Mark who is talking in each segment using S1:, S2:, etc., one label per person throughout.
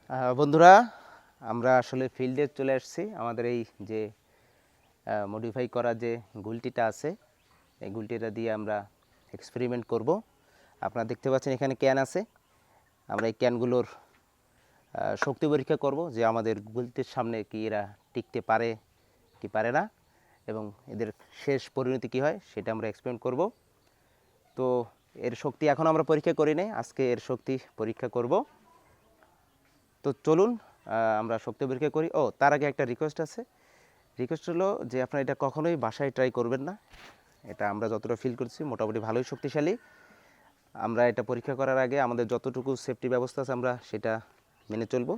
S1: বন্ধুরা, আমরা আসলে ফিল্ডে চলে আসছি। আমাদের এই যে মডিফাই করা যে গুলটিটা আছে, এই গুলটিটা দিয়ে আমরা এক্সপেরিমেন্ট করব। আপনারা দেখতে পাচ্ছেন এখানে ক্যান আছে। আমরা এই ক্যানগুলোর শক্তি পরীক্ষা করব যে আমাদের গুলটির সামনে কি এরা টিকতে পারে কি পারে না, এবং এদের শেষ পরিণতি কী হয় সেটা আমরা এক্সপেরিমেন্ট করব। তো এর শক্তি এখন আমরা পরীক্ষা করি নাই, আজকে এর শক্তি পরীক্ষা করব। তো চলুন আমরা শক্তি পরীক্ষা করি। তার আগে একটা রিকোয়েস্ট আছে। রিকোয়েস্ট হলো যে আপনারা এটা কখনোই বাসায় ট্রাই করবেন না। এটা আমরা যতটা ফিল করছি মোটামুটি ভালোই শক্তিশালী। আমরা এটা পরীক্ষা করার আগে আমাদের যতটুকু সেফটি ব্যবস্থা আছে আমরা সেটা মেনে চলব।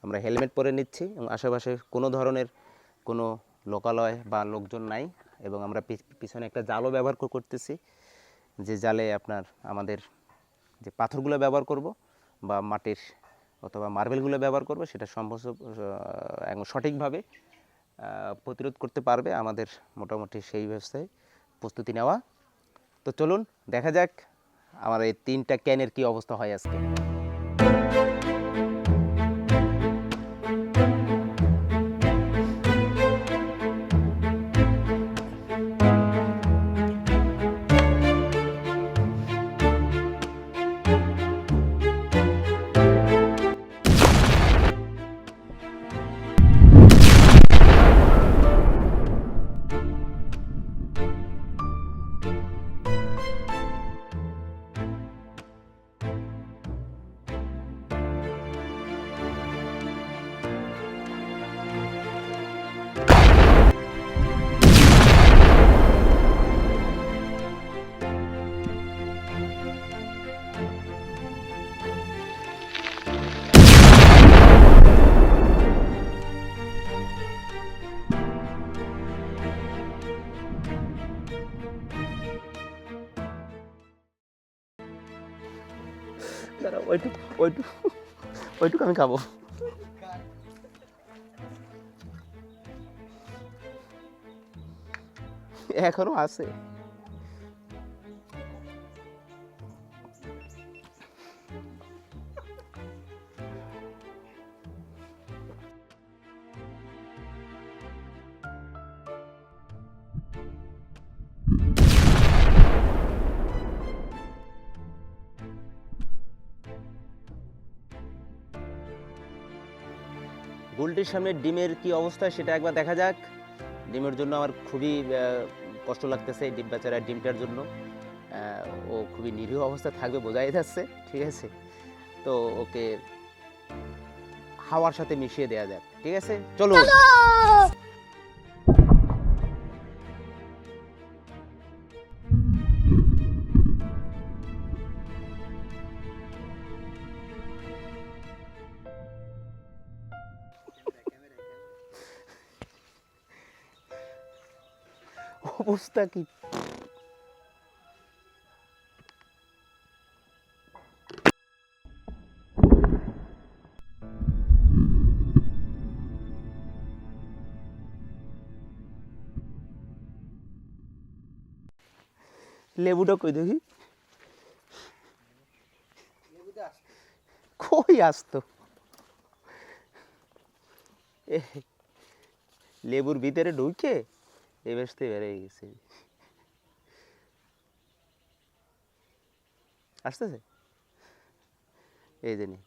S1: আমরা হেলমেট পরে নিচ্ছি এবং আশেপাশে কোনো ধরনের কোনো লোকালয় বা লোকজন নাই, এবং আমরা পিছনে একটা জালও ব্যবহার করতেছি, যে জালে আপনার আমাদের যে পাথরগুলো ব্যবহার করব বা মাটির অথবা মার্বেলগুলো ব্যবহার করবে সেটা সম্ভব একদম সঠিকভাবে প্রতিরোধ করতে পারবে। আমাদের মোটামুটি সেই ব্যবস্থায় প্রস্তুতি নেওয়া। তো চলুন দেখা যাক আমার এই 3টা ক্যানের কি অবস্থা হয় আজকে। ওইটুকু আমি খাবো। এখনো আছে। গুলটির সামনে ডিমের কি অবস্থা সেটা একবার দেখা যাক। ডিমের জন্য আমার খুবই কষ্ট লাগতেছে। ডিম বেচারা ডিমটার জন্য ও খুবই নিরীহ অবস্থা থাকবে বোঝাই যাচ্ছে, ঠিক আছে। তো ওকে হাওয়ার সাথে মিশিয়ে দেওয়া যাক, ঠিক আছে। চলো অবস্থা কি। লেবুটা কই দেখি, কই আসতো। লেবুর ভিতরে ঢুকে এ বেসতে বেরিয়ে গেছে। আসতেছে এই জন্যে